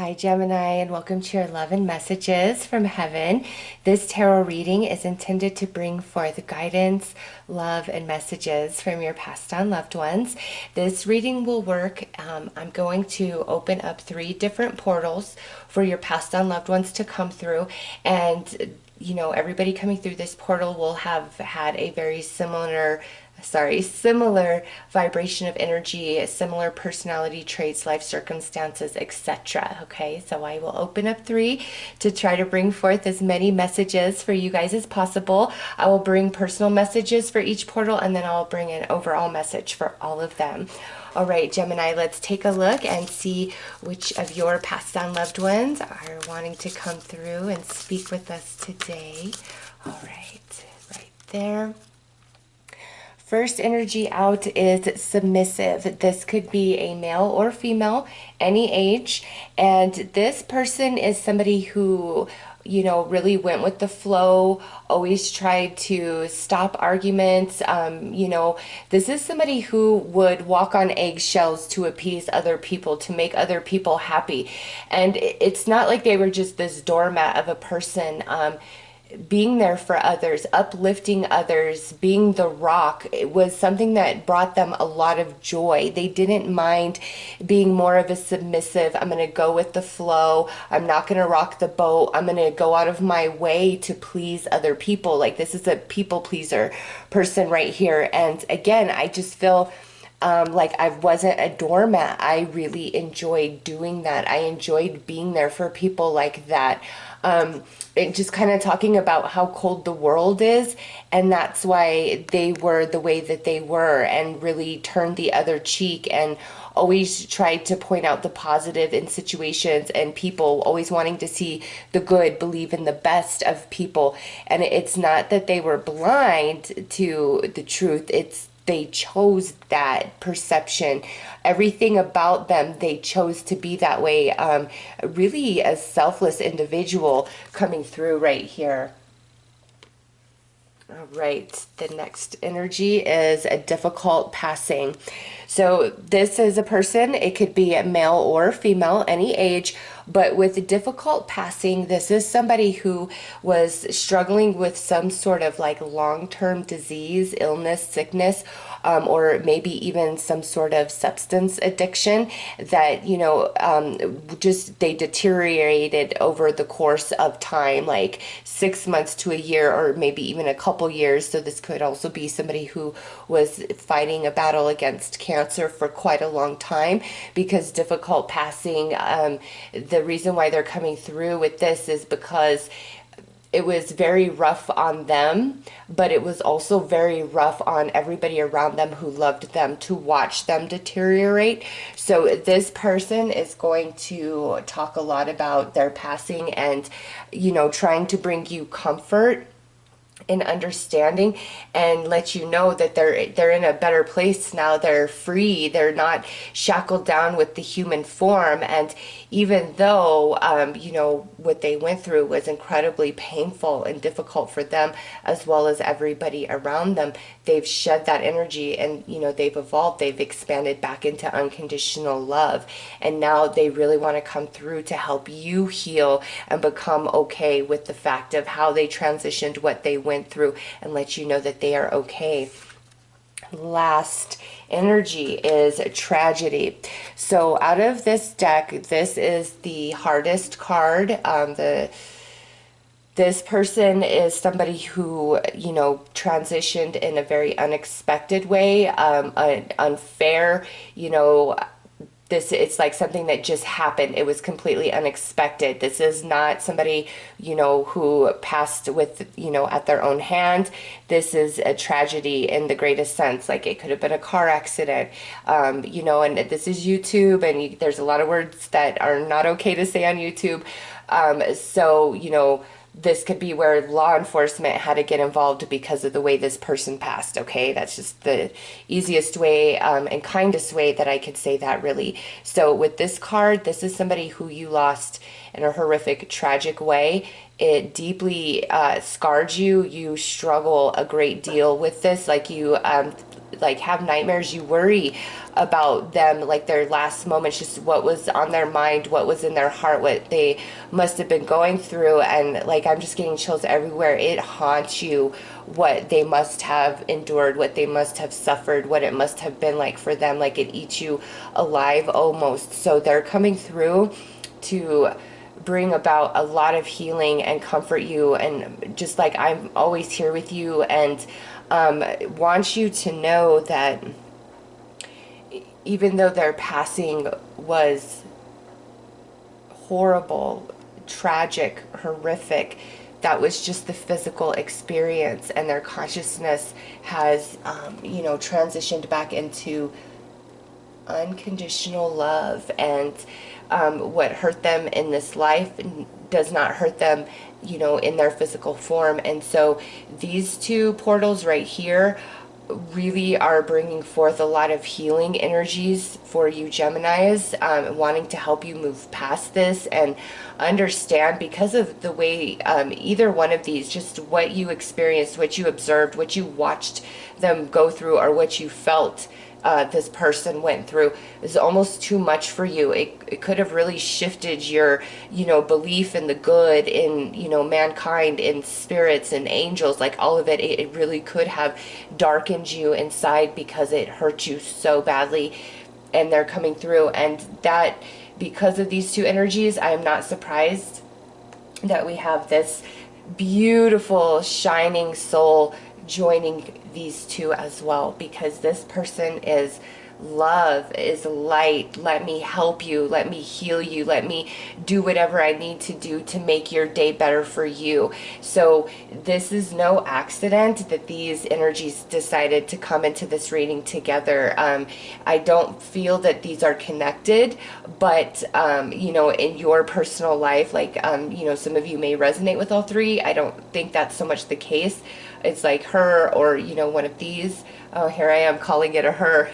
Hi Gemini, and welcome to your love and messages from heaven. This tarot reading is intended to bring forth guidance, love, and messages from your passed on loved ones. This reading will work. I'm going to open up 3 different portals for your passed on loved ones to come through, and everybody coming through this portal will have had a very similar vibration of energy, similar personality traits, life circumstances, etc. Okay, so I will open up 3 to try to bring forth as many messages for you guys as possible. I will bring personal messages for each portal, and then I'll bring an overall message for all of them. All right, Gemini, let's take a look and see which of your passed on loved ones are wanting to come through and speak with us today. All right there. First energy out is submissive. This could be a male or female, any age. And this person is somebody who, really went with the flow, always tried to stop arguments. This is somebody who would walk on eggshells to appease other people, to make other people happy. And it's not like they were just this doormat of a person. Being there for others, uplifting others, being the rock, it was something that brought them a lot of joy. They didn't mind being more of a submissive. I'm going to go with the flow. I'm not going to rock the boat. I'm going to go out of my way to please other people. Like, this is a people pleaser person right here. And again, I just feel like I wasn't a doormat. I really enjoyed doing that. I enjoyed being there for people like that. And just kind of talking about how cold the world is, and that's why they were the way that they were, and really turned the other cheek and always tried to point out the positive in situations and people, always wanting to see the good, believe in the best of people. And it's not that they were blind to the truth, it's they chose that perception. Everything about them, they chose to be that way. Really a selfless individual coming through right here. All right, the next energy is a difficult passing. So this is a person, it could be a male or female, any age, but with difficult passing, this is somebody who was struggling with some sort of like long-term disease, illness, sickness, or maybe even some sort of substance addiction that, just they deteriorated over the course of time, like 6 months to a year, or maybe even a couple years. So this could also be somebody who was fighting a battle against cancer for quite a long time, because difficult passing, the reason why they're coming through with this is because it was very rough on them, but it was also very rough on everybody around them who loved them, to watch them deteriorate. So this person is going to talk a lot about their passing and, trying to bring you comfort and understanding, and let you know that they're in a better place now. They're free. They're not shackled down with the human form. And even though what they went through was incredibly painful and difficult for them as well as everybody around them, they've shed that energy, and they've evolved, they've expanded back into unconditional love, and now they really want to come through to help you heal and become okay with the fact of how they transitioned, what they went through, and let you know that they are okay. Last energy is tragedy. So out of this deck, this is the hardest card. This person is somebody who, transitioned in a very unexpected way, unfair, it's like something that just happened. It was completely unexpected. This is not somebody, who passed with, at their own hand. This is a tragedy in the greatest sense. Like, it could have been a car accident, and this is YouTube, and there's a lot of words that are not okay to say on YouTube. This could be where law enforcement had to get involved because of the way this person passed, okay? That's just the easiest way and kindest way that I could say that, really. So with this card, this is somebody who you lost in a horrific, tragic way. it deeply scarred you. You struggle a great deal with this. Like you like have nightmares. You worry about them, like their last moments, just what was on their mind, what was in their heart, what they must have been going through. And like, I'm just getting chills everywhere. It haunts you, what they must have endured, what they must have suffered, what it must have been like for them. Like it eats you alive almost. So they're coming through to bring about a lot of healing and comfort you, and just like I'm always here with you, and want you to know that even though their passing was horrible, tragic, horrific, that was just the physical experience, and their consciousness has you know, transitioned back into unconditional love. And what hurt them in this life does not hurt them, you know, in their physical form. And so these two portals right here really are bringing forth a lot of healing energies for you Geminis, wanting to help you move past this and understand, because of the way either one of these, just what you experienced, what you observed, what you watched them go through, or what you felt this person went through, is almost too much for you. It could have really shifted your, you know, belief in the good, in, you know, mankind, in spirits and angels, like all of it. It really could have darkened you inside because it hurt you so badly. And they're coming through, and that, because of these two energies, I am not surprised that we have this beautiful shining soul joining these two as well, because this person is love, is light. Let me help you, let me heal you, let me do whatever I need to do to make your day better for you. So this is no accident that these energies decided to come into this reading together. I don't feel that these are connected, but you know, in your personal life, like you know, some of you may resonate with all three. I don't think that's so much the case. It's like her, or you know, one of these. Oh, here I am calling it a her.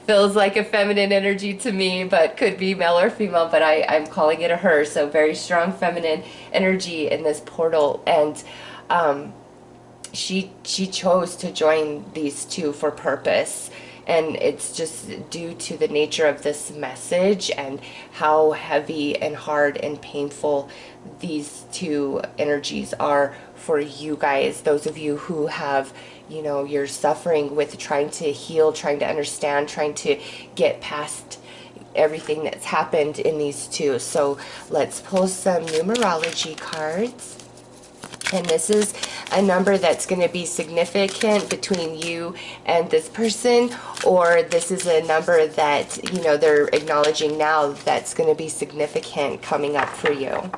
Feels like a feminine energy to me, but could be male or female, but I'm calling it a her. So very strong feminine energy in this portal. And she chose to join these two for purpose. And it's just due to the nature of this message and how heavy and hard and painful these two energies are for you guys. Those of you who have, you know, you're suffering with trying to heal, trying to understand, trying to get past everything that's happened in these two. So let's pull some numerology cards. And this is a number that's going to be significant between you and this person, or this is a number that, you know, they're acknowledging now that's going to be significant coming up for you.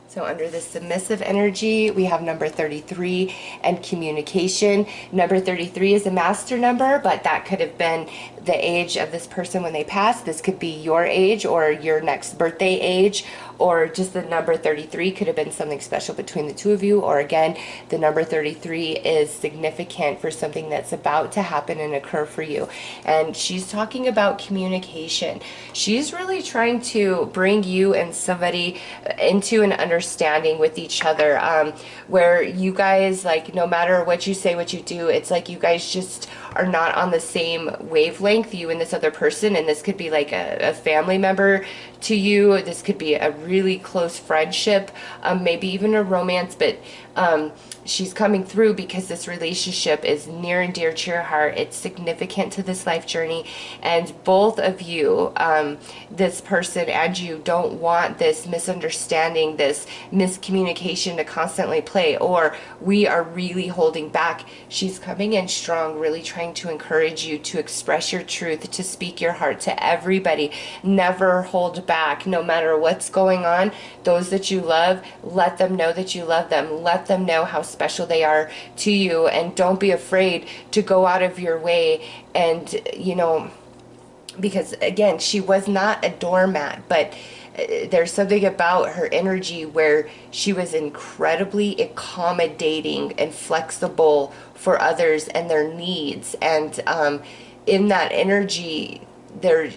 So under the submissive energy, we have number 33 and communication. Number 33 is a master number, but that could have been the age of this person when they passed. This could be your age or your next birthday age, or just the number 33 could have been something special between the two of you. Or again, the number 33 is significant for something that's about to happen and occur for you. And she's talking about communication. She's really trying to bring you and somebody into an understanding with each other, where you guys, like, no matter what you say, what you do, it's like you guys just are not on the same wavelength, you and this other person. And this could be like a family member to you. This could be a really close friendship, maybe even a romance, but she's coming through because this relationship is near and dear to your heart. It's significant to this life journey, and both of you, this person and you, don't want this misunderstanding, this miscommunication to constantly play, or we are really holding back. She's coming in strong, really trying to encourage you to express your truth, to speak your heart to everybody. Never hold back, no matter what's going on. Those that you love, let them know that you love them. Let them know how special they are to you, and don't be afraid to go out of your way. And you know, because again, she was not a doormat, but there's something about her energy where she was incredibly accommodating and flexible for others and their needs. And in that energy, there,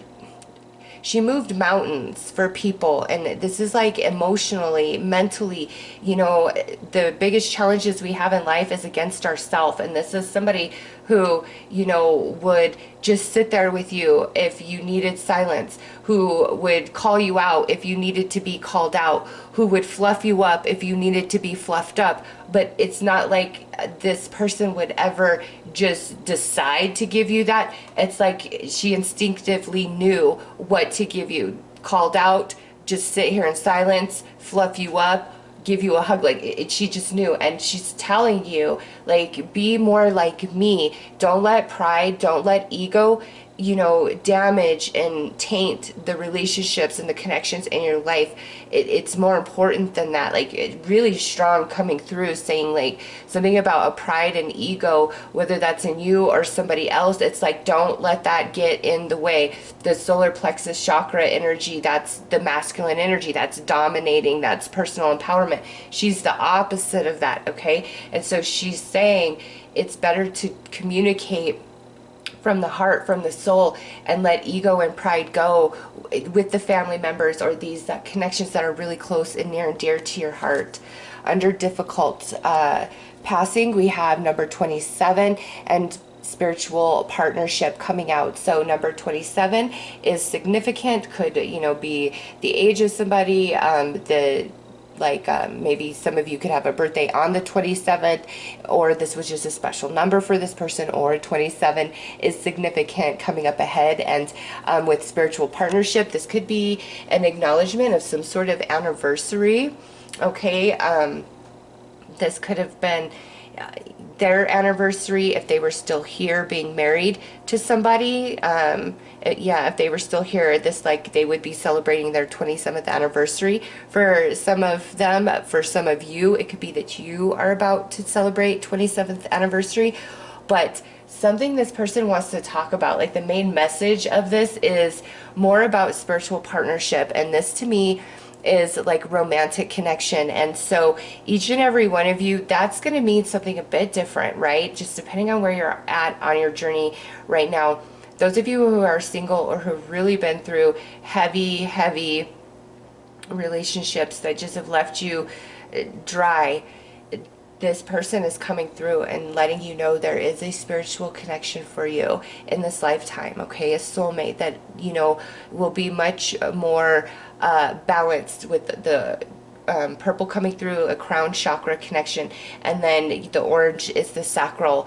She moved mountains for people, and this is like emotionally, mentally, you know, the biggest challenges we have in life is against ourselves. And this is somebody who, you know, would just sit there with you if you needed silence, who would call you out if you needed to be called out, who would fluff you up if you needed to be fluffed up. But it's not like this person would ever just decide to give you that. It's like she instinctively knew what to give you. Called out, just sit here in silence, fluff you up, give you a hug. Like she just knew. And she's telling you, like, be more like me. Don't let pride, don't let ego, you know, damage and taint the relationships and the connections in your life. It's more important than that. Like, it really strong coming through, saying like something about a pride and ego, whether that's in you or somebody else. It's like, don't let that get in the way. The solar plexus chakra energy, that's the masculine energy, that's dominating, that's personal empowerment. She's the opposite of that, okay? And so she's saying it's better to communicate from the heart, from the soul, and let ego and pride go with the family members or these connections that are really close and near and dear to your heart. Under difficult passing, we have number 27 and spiritual partnership coming out. So number 27 is significant, could, you know, be the age of somebody, maybe some of you could have a birthday on the 27th, or this was just a special number for this person, or 27 is significant coming up ahead. And with spiritual partnership, this could be an acknowledgement of some sort of anniversary. Okay, this could have been their anniversary if they were still here, being married to somebody. Yeah, if they were still here, this, like, they would be celebrating their 27th anniversary. For some of them, for some of you, it could be that you are about to celebrate 27th anniversary. But something this person wants to talk about, like the main message of this is more about spiritual partnership. And this to me is like romantic connection. And so each and every one of you, that's going to mean something a bit different, right? Just depending on where you're at on your journey right now. Those of you who are single or who've really been through heavy relationships that just have left you dry, this person is coming through and letting you know there is a spiritual connection for you in this lifetime, okay? A soulmate that, you know, will be much more balanced with the purple coming through, a crown chakra connection, and then the orange is the sacral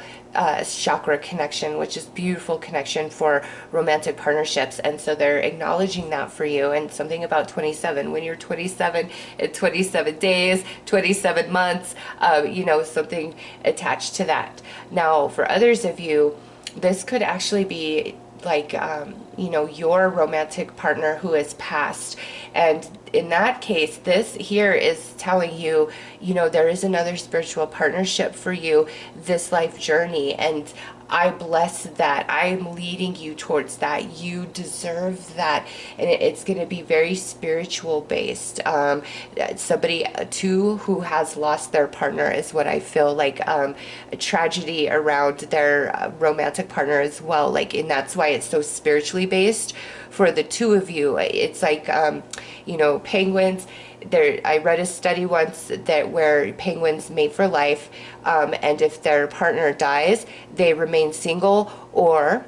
chakra connection, which is beautiful connection for romantic partnerships. And so they're acknowledging that for you. And something about 27, when you're 27, in 27 days, 27 months, you know, something attached to that. Now, for others of you, this could actually be like, you know, your romantic partner who has passed. And in that case, this here is telling you, you know, there is another spiritual partnership for you this life journey. And I bless that. I'm leading you towards that. You deserve that. And it's going to be very spiritual based. Somebody too who has lost their partner is what I feel like, a tragedy around their romantic partner as well. Like, and that's why it's so spiritually based for the two of you. It's like, you know, penguins. There, I read a study once that where penguins mate for life, and if their partner dies, they remain single, or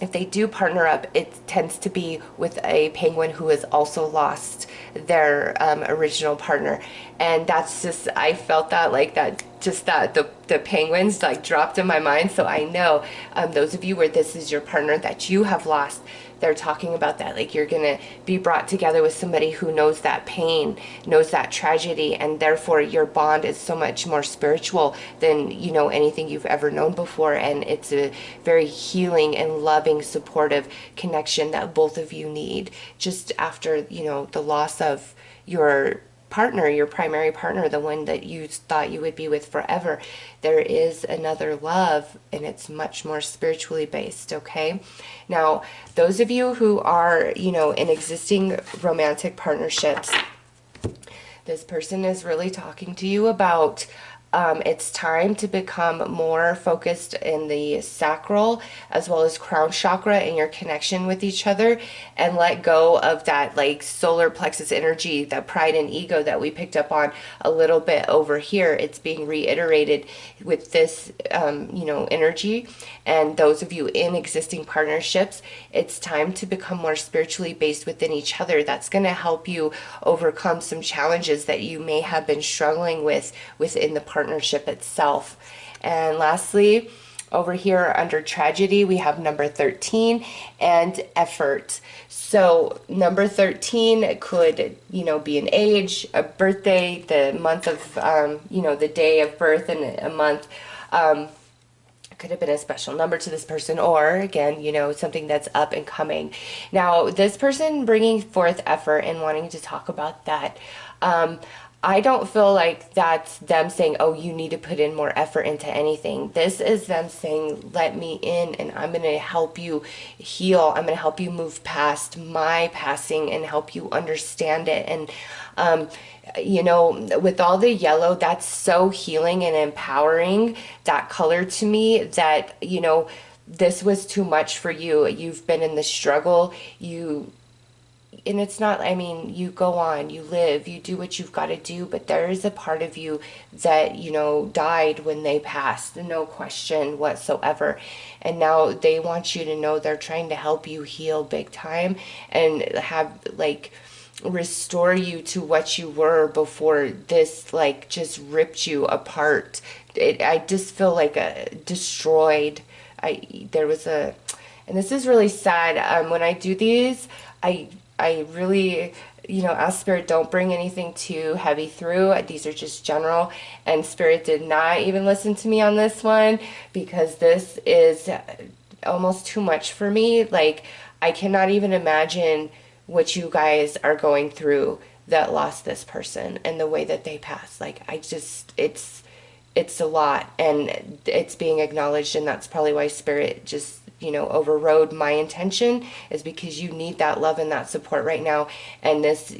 if they do partner up, it tends to be with a penguin who has also lost their original partner. And that's just, I felt that, like, that, just that the penguins like dropped in my mind. So I know those of you where this is your partner that you have lost, they're talking about that, like, you're gonna be brought together with somebody who knows that pain, knows that tragedy, and therefore your bond is so much more spiritual than, you know, anything you've ever known before. And it's a very healing and loving, supportive connection that both of you need just after, you know, the loss of your partner, your primary partner, the one that you thought you would be with forever. There is another love, and it's much more spiritually based, okay? Now, those of you who are, you know, in existing romantic partnerships, this person is really talking to you about It's time to become more focused in the sacral as well as crown chakra and your connection with each other, and let go of that like solar plexus energy, that pride and ego that we picked up on a little bit over here. It's being reiterated with this, energy. And those of you in existing partnerships, it's time to become more spiritually based within each other. That's going to help you overcome some challenges that you may have been struggling with within the partnership itself. And lastly, over here under tragedy, we have number 13 and effort. So number 13 could, be an age, a birthday, the month of, the day of birth and a month. Could have been a special number to this person, or again, something that's up and coming. Now, this person bringing forth effort and wanting to talk about that, I don't feel like that's them saying, oh, you need to put in more effort into anything. This is them saying, let me in and I'm going to help you heal. I'm going to help you move past my passing and help you understand it. And, with all the yellow, that's so healing and empowering, that color to me, that, this was too much for you. You've been in the struggle. And it's not, you go on, you live, you do what you've got to do, but there is a part of you that, died when they passed, no question whatsoever. And now they want you to know they're trying to help you heal big time and have, restore you to what you were before this, just ripped you apart. I just feel like destroyed. And this is really sad. When I do these, I really, ask Spirit, don't bring anything too heavy through. These are just general. And Spirit did not even listen to me on this one, because this is almost too much for me. I cannot even imagine what you guys are going through that lost this person and the way that they passed. It's a lot, and it's being acknowledged, and that's probably why Spirit just overrode my intention, is because you need that love and that support right now. And this,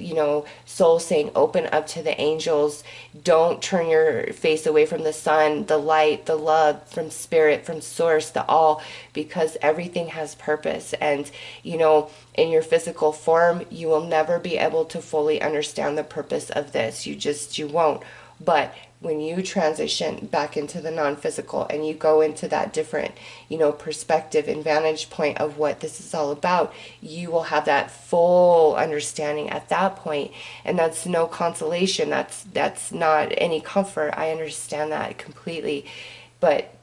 soul saying, open up to the angels. Don't turn your face away from the sun, the light, the love from Spirit, from Source, the all, because everything has purpose. And, in your physical form, you will never be able to fully understand the purpose of this. You won't. But when you transition back into the non-physical and you go into that different, perspective and vantage point of what this is all about, you will have that full understanding at that point. And that's no consolation. That's not any comfort. I understand that completely. But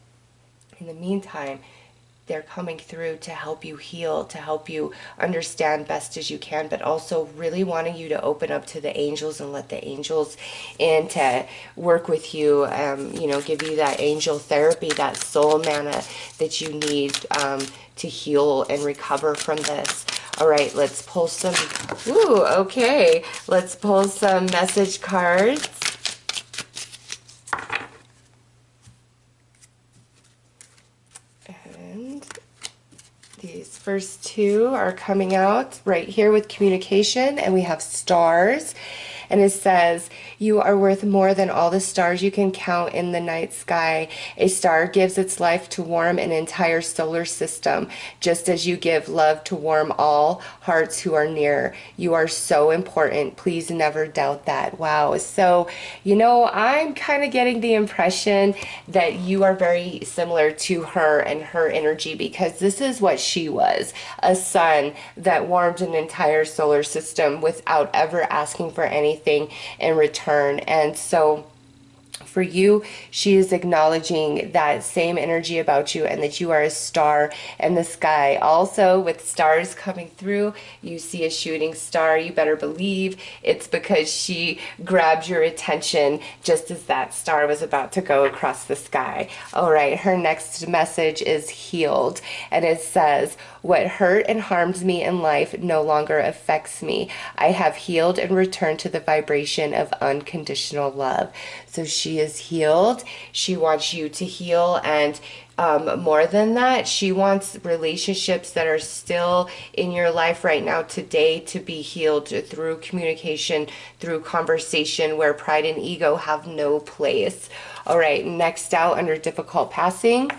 in the meantime, they're coming through to help you heal, to help you understand best as you can, but also really wanting you to open up to the angels and let the angels in to work with you, give you that angel therapy, that soul mana that you need to heal and recover from this. All right, let's pull some, okay. Let's pull some message cards. These first two are coming out right here with communication, and we have stars. And it says, you are worth more than all the stars you can count in the night sky. A star gives its life to warm an entire solar system, just as you give love to warm all hearts who are near. You are so important. Please never doubt that. Wow. So, I'm kind of getting the impression that you are very similar to her and her energy, because this is what she was, a sun that warmed an entire solar system without ever asking for anything in return. And so for you, she is acknowledging that same energy about you, and that you are a star in the sky. Also, with stars coming through, you see a shooting star. You better believe it's because she grabbed your attention just as that star was about to go across the sky. All right, her next message is healed, and it says, what hurt and harmed me in life no longer affects me. I have healed and returned to the vibration of unconditional love. So she is healed. She wants you to heal, and more than that, she wants relationships that are still in your life right now today to be healed through communication, through conversation, where pride and ego have no place. All right, next out under difficult passing,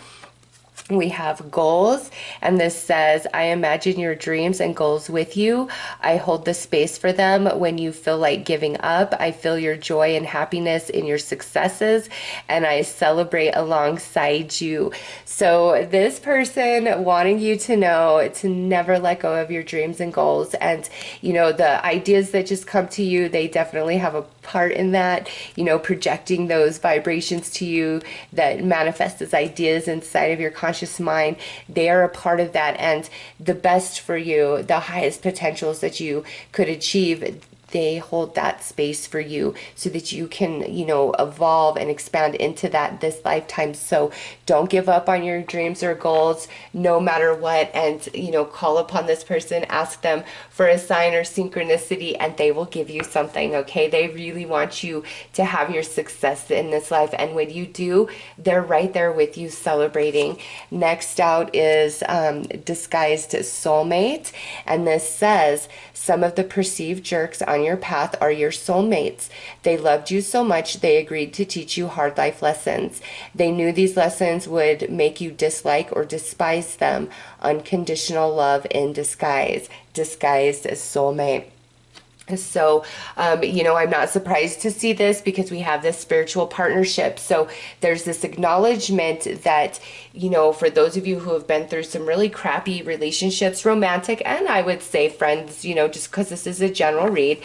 we have goals, and this says, I imagine your dreams and goals with you. I hold the space for them when you feel like giving up. I feel your joy and happiness in your successes, and I celebrate alongside you. So this person wanting you to know to never let go of your dreams and goals, and you know, the ideas that just come to you, they definitely have a part in that, you know, projecting those vibrations to you that manifest as ideas inside of your conscious mind. They are a part of that, and the best for you, the highest potentials that you could achieve, they hold that space for you so that you can, you know, evolve and expand into that this lifetime. So don't give up on your dreams or goals no matter what, and, you know, call upon this person, ask them for a sign or synchronicity, and they will give you something, okay? They really want you to have your success in this life, and when you do, they're right there with you celebrating. Next out is disguised soulmate, and this says, some of the perceived jerks on your path are your soulmates. They loved you so much they agreed to teach you hard life lessons. They knew these lessons would make you dislike or despise them. Unconditional love in disguise, disguised as soulmate. So, you know, I'm not surprised to see this because we have this spiritual partnership. So there's this acknowledgement that, you know, for those of you who have been through some really crappy relationships, romantic, and I would say friends, you know, just because this is a general read,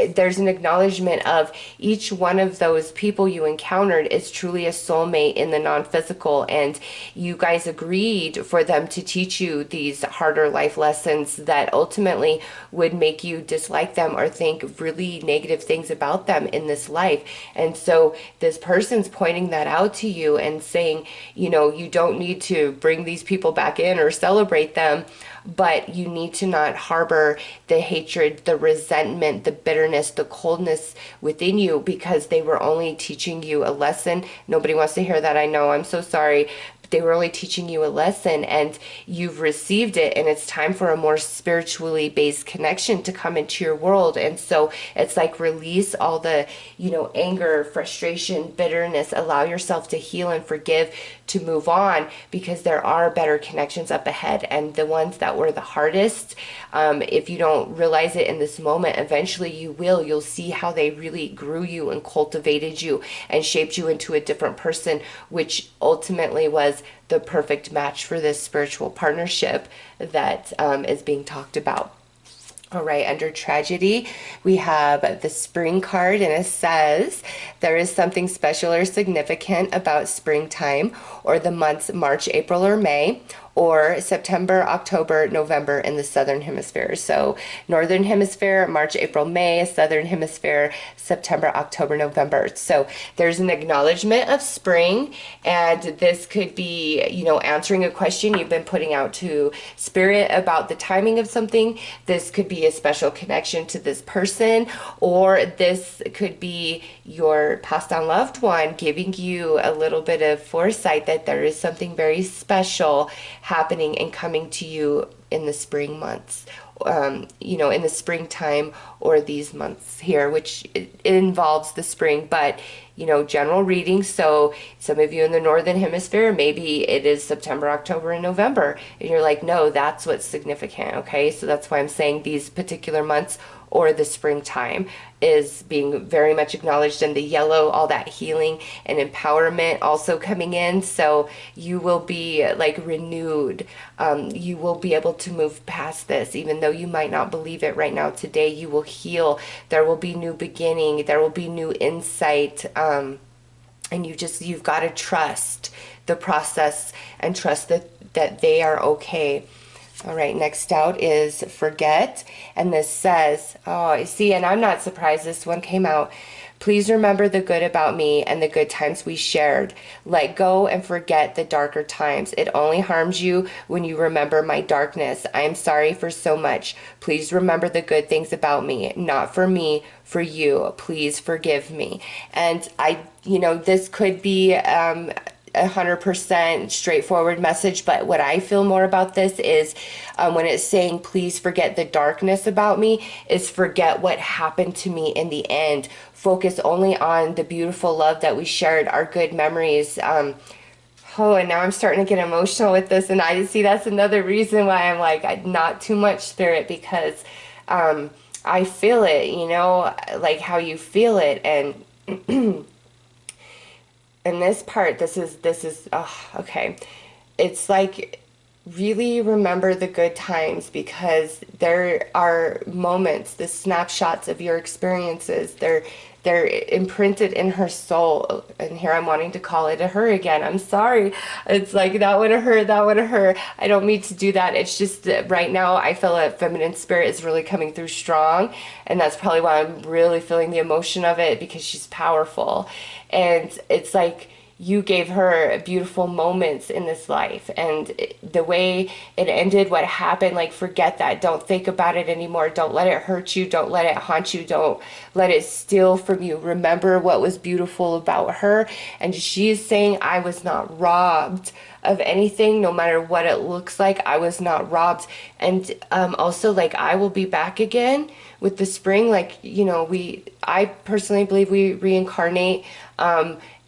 there's an acknowledgement of each one of those people you encountered is truly a soulmate in the non-physical, and you guys agreed for them to teach you these harder life lessons that ultimately would make you dislike them or think really negative things about them in this life. And so this person's pointing that out to you and saying, you know, you don't need to bring these people back in or celebrate them, but you need to not harbor the hatred, the resentment, the bitterness, the coldness within you, because they were only teaching you a lesson. Nobody wants to hear that, I know, I'm so sorry. They were only teaching you a lesson, and you've received it, and it's time for a more spiritually based connection to come into your world. And so it's like release all the, you know, anger, frustration, bitterness, allow yourself to heal and forgive, to move on, because there are better connections up ahead. And the ones that were the hardest, if you don't realize it in this moment, eventually you will. You'll see how they really grew you and cultivated you and shaped you into a different person, which ultimately was the perfect match for this spiritual partnership that is being talked about. All right, under tragedy, we have the spring card, and it says, there is something special or significant about springtime or the months March, April, or May, or September, October, November in the Southern Hemisphere. So Northern Hemisphere, March, April, May, Southern Hemisphere, September, October, November. So there's an acknowledgement of spring, and this could be, you know, answering a question you've been putting out to spirit about the timing of something. This could be a special connection to this person, or this could be your passed on loved one giving you a little bit of foresight that there is something very special happening and coming to you in the spring months, you know, in the springtime, or these months here, which it involves the spring, but, you know, general reading. So some of you in the Northern Hemisphere, maybe it is September, October, and November, and you're like, no, that's what's significant. Okay, so that's why I'm saying these particular months or the springtime is being very much acknowledged. And the yellow, all that healing and empowerment also coming in. So you will be like renewed. You will be able to move past this, even though you might not believe it right now. Today you will heal. There will be new beginning. There will be new insight. And you've got to trust the process and trust that they are okay. All right, next out is forget. And this says, oh, see, and I'm not surprised this one came out. Please remember the good about me and the good times we shared. Let go and forget the darker times. It only harms you when you remember my darkness. I am sorry for so much. Please remember the good things about me, not for me, for you. Please forgive me. And you know, this could be 100% straightforward message, but what I feel more about this is when it's saying, please forget the darkness about me, is forget what happened to me in the end. Focus only on the beautiful love that we shared, our good memories. Oh, and now I'm starting to get emotional with this, and I see that's another reason why I'm like, not too much spirit, because I feel it, you know, like how you feel it. And in this part, this is oh, okay. It's like, really remember the good times, because there are moments, the snapshots of your experiences, they're imprinted in her soul. And here I'm wanting to call it a her again. I'm sorry. It's like, that would have hurt, that would have hurt. I don't mean to do that. It's just that right now I feel a feminine spirit is really coming through strong. And that's probably why I'm really feeling the emotion of it, because she's powerful. And it's like, you gave her beautiful moments in this life, and the way it ended, what happened, like, forget that. Don't think about it anymore. Don't let it hurt you. Don't let it haunt you. Don't let it steal from you. Remember what was beautiful about her. And she is saying, I was not robbed of anything, no matter what it looks like. I was not robbed. And also, like, I will be back again with the spring. Like, you know, I personally believe we reincarnate,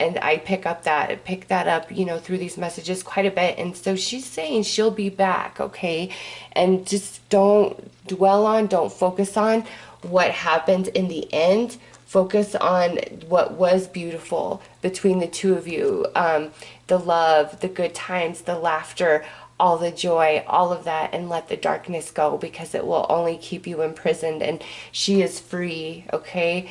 and I pick that up, you know, through these messages quite a bit. And so she's saying she'll be back, okay? And just don't dwell on, don't focus on what happened in the end. Focus on what was beautiful between the two of you. The love, the good times, the laughter, all the joy, all of that, and let the darkness go, because it will only keep you imprisoned. And she is free, okay?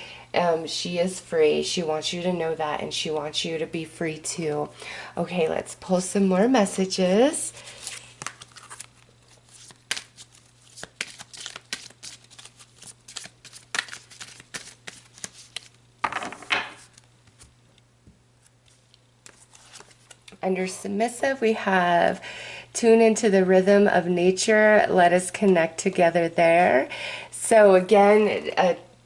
She is free. She wants you to know that, and she wants you to be free too. Okay, let's pull some more messages. Under submissive, we have tune into the rhythm of nature. Let us connect together there. So again,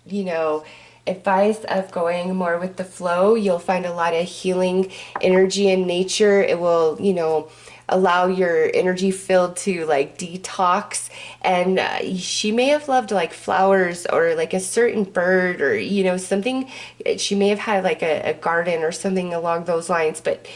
you know, advice of going more with the flow. You'll find a lot of healing energy in nature. It will, you know, allow your energy field to like detox. And she may have loved like flowers, or like a certain bird, or, you know, something. She may have had like a garden or something along those lines. But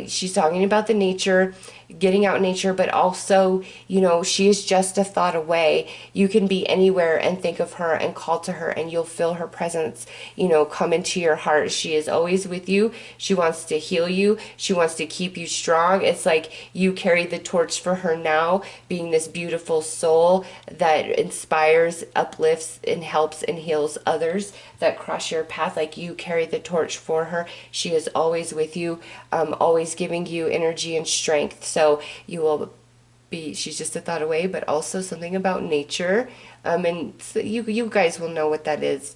she's talking about the nature, getting out in nature, but also, you know, she is just a thought away. You can be anywhere and think of her and call to her, and you'll feel her presence, you know, come into your heart. She is always with you. She wants to heal you. She wants to keep you strong. It's like you carry the torch for her now, being this beautiful soul that inspires, uplifts, and helps and heals others that cross your path. Like, you carry the torch for her. She is always with you, always giving you energy and strength. So you will be, she's just a thought away, but also something about nature. And so you guys will know what that is.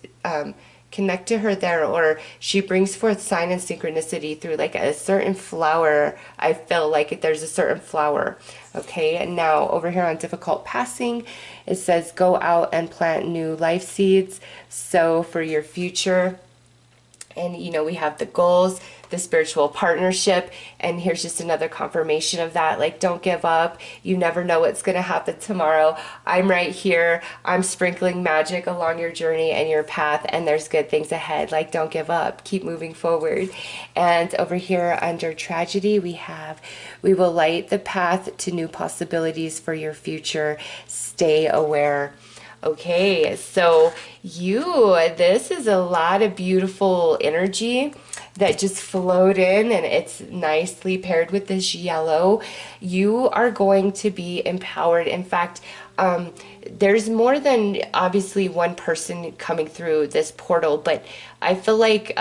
Connect to her there, or she brings forth sign and synchronicity through like a certain flower. I feel like there's a certain flower. Okay, and now over here on difficult passing, it says go out and plant new life seeds, sow for your future. And, you know, we have the goals, the spiritual partnership, and here's just another confirmation of that. Like, don't give up. You never know what's going to happen tomorrow. I'm right here. I'm sprinkling magic along your journey and your path, and there's good things ahead. Like, don't give up. Keep moving forward. And over here under tragedy, we will light the path to new possibilities for your future. Stay aware. Okay, so this is a lot of beautiful energy that just flowed in, and it's nicely paired with this yellow. You are going to be empowered. In fact, there's more than obviously one person coming through this portal, but I feel like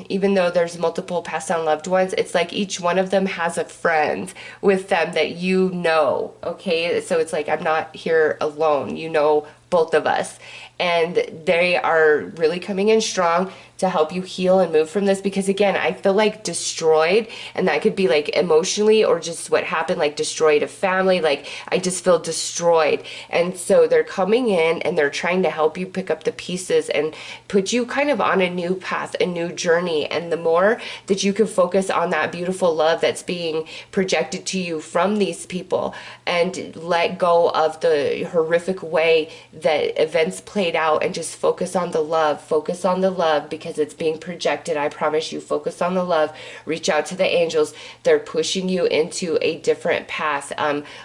even though there's multiple passed down loved ones, it's like each one of them has a friend with them that you know. Okay, so it's like, I'm not here alone, you know, both of us. And they are really coming in strong to help you heal and move from this, because again, I feel like destroyed, and that could be like emotionally or just what happened, like destroyed a family, like I just feel destroyed. And so they're coming in and they're trying to help you pick up the pieces and put you kind of on a new path, a new journey. And the more that you can focus on that beautiful love that's being projected to you from these people, and let go of the horrific way that events played out, and just focus on the love, because it's being projected. I promise you, focus on the love, reach out to the angels. They're pushing you into a different path.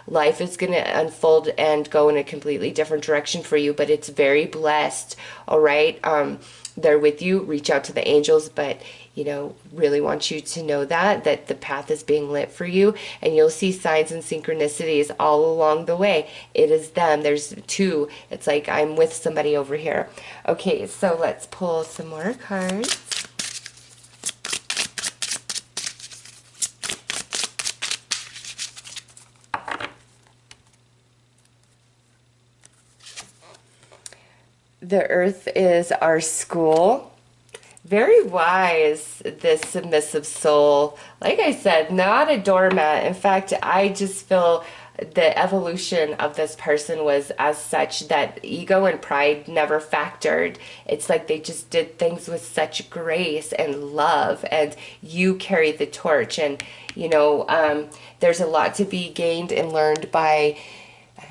Life is going to unfold and go in a completely different direction for you, but it's very blessed. All right. They're with you. Reach out to the angels, but really want you to know that the path is being lit for you, and you'll see signs and synchronicities all along the way. It is them. There's two. It's like I'm with somebody over here. Okay, so let's pull some more cards. The earth is our school. Very wise, this submissive soul. Like I said, not a doormat. In fact, I just feel the evolution of this person was as such that ego and pride never factored. It's like they just did things with such grace and love, and you carry the torch. And, there's a lot to be gained and learned by.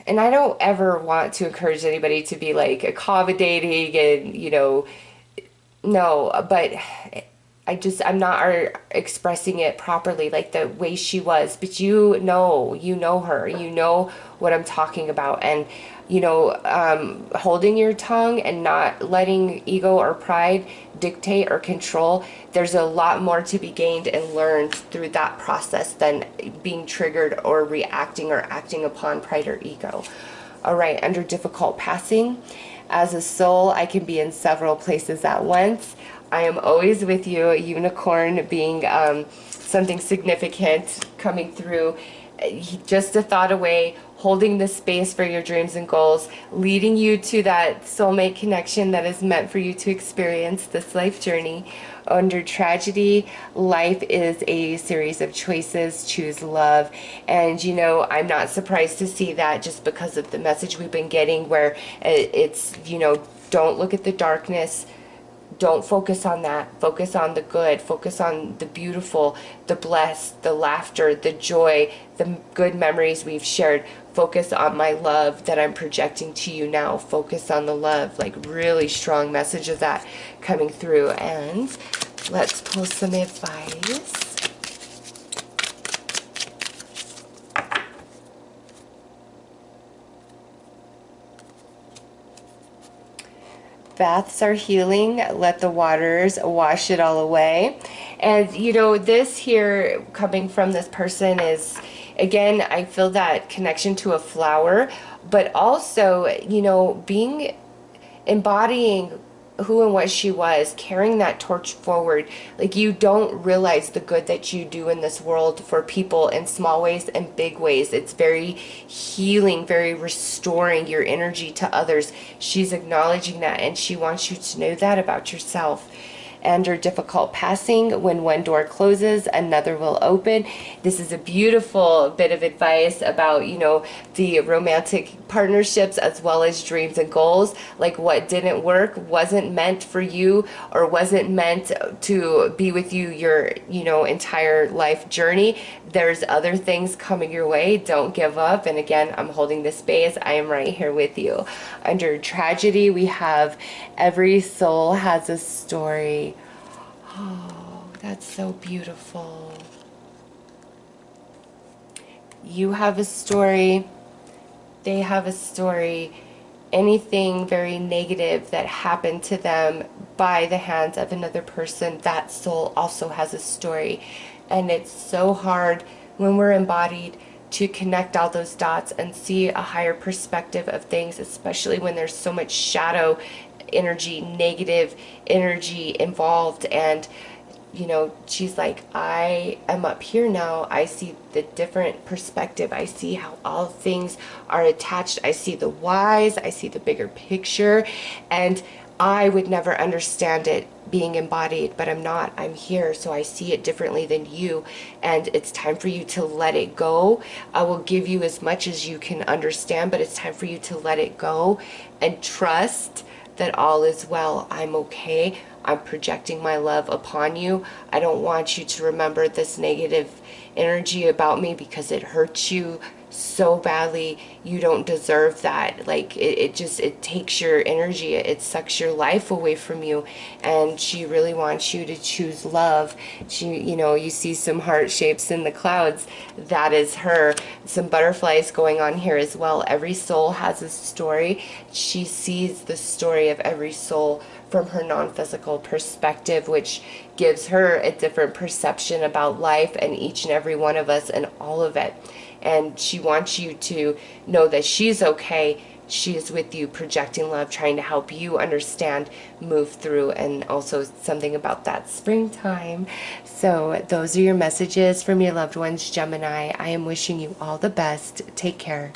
And I don't ever want to encourage anybody to be like accommodating and, no, but I'm not expressing it properly, like the way she was, but you know her, you know what I'm talking about. And, holding your tongue and not letting ego or pride dictate or control. There's a lot more to be gained and learned through that process than being triggered or reacting or acting upon pride or ego. All right, under difficult passing. As a soul, I can be in several places at once. I am always with you, a unicorn being something significant coming through, just a thought away, holding the space for your dreams and goals, leading you to that soulmate connection that is meant for you to experience this life journey. Under tragedy, life is a series of choices. Choose love. And, I'm not surprised to see that, just because of the message we've been getting, where it's, don't look at the darkness. Don't focus on that. Focus on the good. Focus on the beautiful, the blessed, the laughter, the joy, the good memories we've shared. Focus on my love that I'm projecting to you now. Focus on the love. Like, really strong message of that coming through. And let's pull some advice. Baths are healing. Let the waters wash it all away. And, this here coming from this person is, again, I feel that connection to a flower, but also, embodying who and what she was, carrying that torch forward. Like, you don't realize the good that you do in this world for people in small ways and big ways. It's very healing, very restoring your energy to others. She's acknowledging that, and she wants you to know that about yourself. Under difficult passing, when one door closes, another will open. This is a beautiful bit of advice about, the romantic partnerships as well as dreams and goals. Like, what didn't work wasn't meant for you, or wasn't meant to be with you your, entire life journey. There's other things coming your way. Don't give up. And again, I'm holding this space. I am right here with you. Under tragedy, we have every soul has a story. Oh, that's so beautiful. You have a story. They have a story. Anything very negative that happened to them by the hands of another person, that soul also has a story. And it's so hard when we're embodied to connect all those dots and see a higher perspective of things, especially when there's so much shadow energy, negative energy involved. And you know, she's like, I am up here now. I see the different perspective. I see how all things are attached. I see the whys. I see the bigger picture. And I would never understand it being embodied, but I'm not. I'm here, so I see it differently than you. And it's time for you to let it go. I will give you as much as you can understand, but it's time for you to let it go and trust that all is well. I'm okay. I'm projecting my love upon you. I don't want you to remember this negative energy about me because it hurts you so badly. You don't deserve that. Like it takes your energy. It sucks your life away from you. And she really wants you to choose love. She, you know, you see some heart shapes in the clouds. That is her. Some butterflies going on here as well. Every soul has a story. She sees the story of every soul from her non-physical perspective, which gives her a different perception about life and each and every one of us and all of it. And she wants you to know that she's okay. She is with you, projecting love, trying to help you understand, move through, and also something about that springtime. So those are your messages from your loved ones, Gemini. I am wishing you all the best. Take care.